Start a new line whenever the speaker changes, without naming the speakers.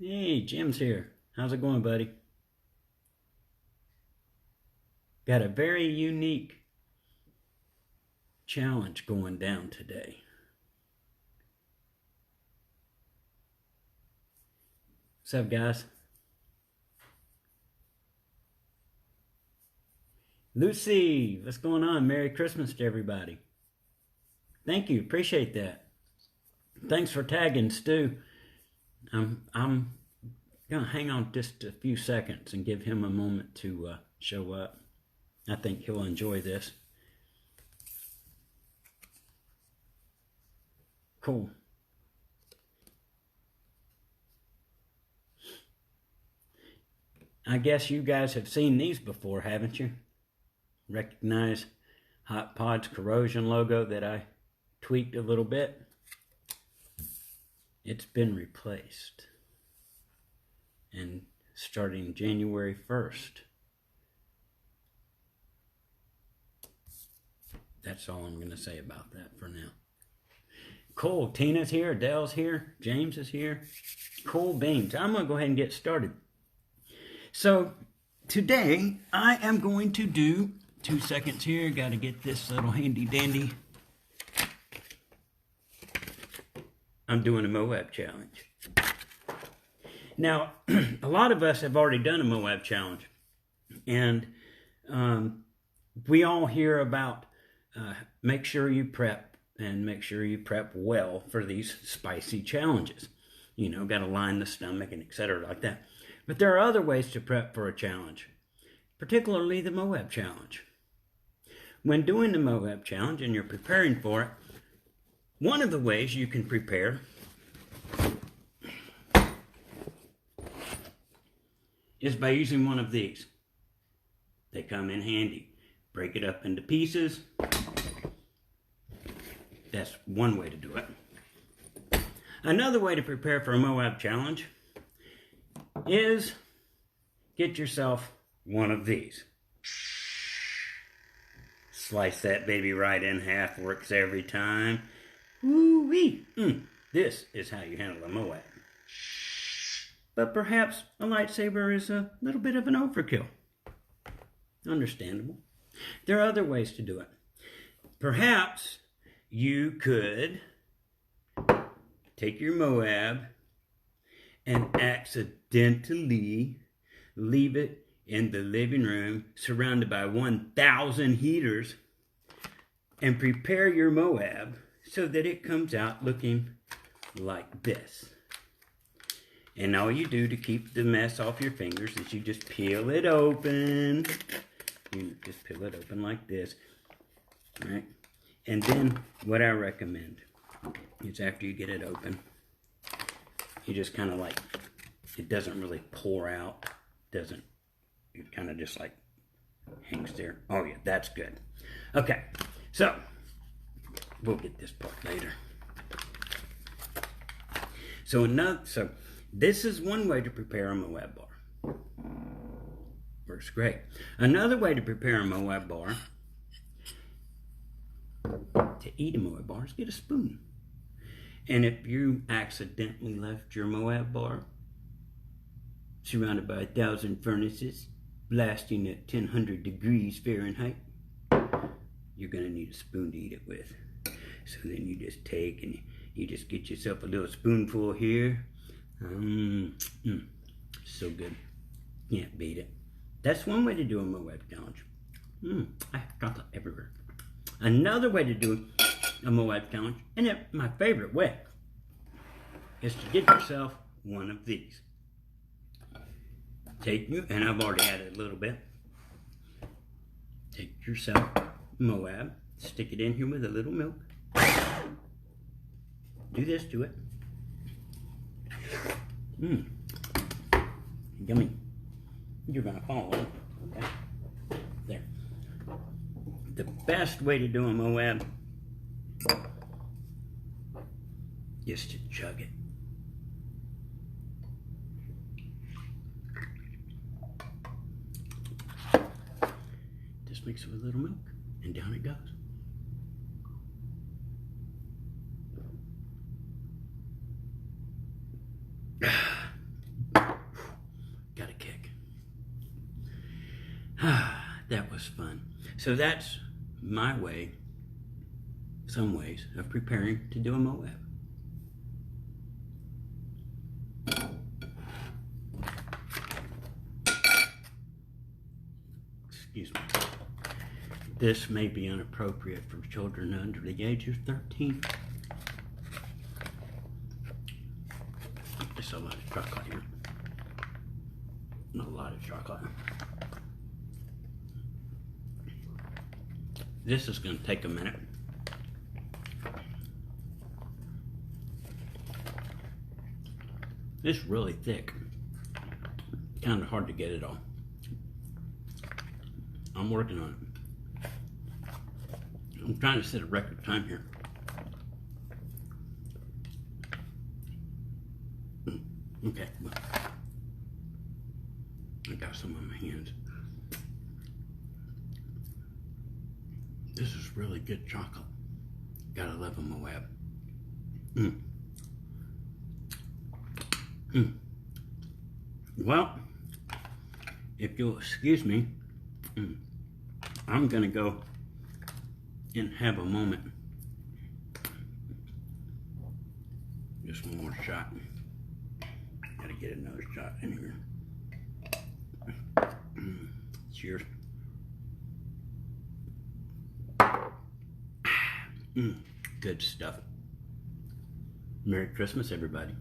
Hey, Jim's here. How's it going, buddy? Got a very unique challenge going down today. What's up, guys? Lucy, what's going on? Merry Christmas to everybody. Thank you, appreciate that. Thanks for tagging Stu. I'm gonna hang on just a few seconds and give him a moment to show up. I think he'll enjoy this. Cool. I guess you guys have seen these before, haven't you? Recognize Hot Pod's corrosion logo that I tweaked a little bit? It's been replaced. And starting January 1st. That's all I'm going to say about that for now. Cool. Tina's here. Dell's here. James is here. Cool beans. I'm going to go ahead and get started. So today I am going to do 2 seconds here. Got to get this little handy dandy. I'm doing a MOAB challenge. Now, a lot of us have already done a MOAB challenge. And we all hear about make sure you prep and make sure you prep well for these spicy challenges. You know, got to line the stomach and etc. like that. But there are other ways to prep for a challenge, particularly the MOAB challenge. When doing the MOAB challenge and you're preparing for it, one of the ways you can prepare is by using one of these. They come in handy. Break it up into pieces. That's one way to do it. Another way to prepare for a MOAB challenge is get yourself one of these. Slice that baby right in half, works every time. Woo-wee! This is how you handle a MOAB. But perhaps a lightsaber is a little bit of an overkill. Understandable. There are other ways to do it. Perhaps you could take your MOAB and accidentally leave it in the living room surrounded by 1,000 heaters and prepare your MOAB so that it comes out looking like this. And all you do to keep the mess off your fingers is you just peel it open. You just peel it open like this. All right? And then what I recommend is after you get it open, you just kind of like, it doesn't really pour out. It kind of just like hangs there. Oh yeah, that's good. Okay, so we'll get this part later. So this is one way to prepare a MOAB bar. Works great. Another way to prepare a MOAB bar, to eat a MOAB bar, is get a spoon. And if you accidentally left your MOAB bar surrounded by 1,000 furnaces, blasting at 1,000 degrees Fahrenheit, you're going to need a spoon to eat it with. So then you just take and you just get yourself a little spoonful here. So good. Can't beat it. That's one way to do a MOAB challenge. I have chocolate everywhere. Another way to do a MOAB challenge, and my favorite way, is to get yourself one of these. And I've already added a little bit. Take yourself MOAB, stick it in here with a little milk. Do this to it. Yummy. You're gonna fall, okay? There. The best way to do a MOAB is to chug it. Just mix it with a little milk, and down it goes. So that's my way, some ways, of preparing to do a MOAB. Excuse me. This may be inappropriate for children under the age of 13. There's a lot of chocolate here. A lot of chocolate. This is going to take a minute. It's really thick. Kind of hard to get it all. I'm working on it. I'm trying to set a record time here. Okay, well, I got some on my hands. This is really good chocolate. Gotta love a MOAB. Well, if you'll excuse me, I'm gonna go and have a moment. Just one more shot. Gotta get another shot in here. Cheers. Good stuff. Merry Christmas, everybody.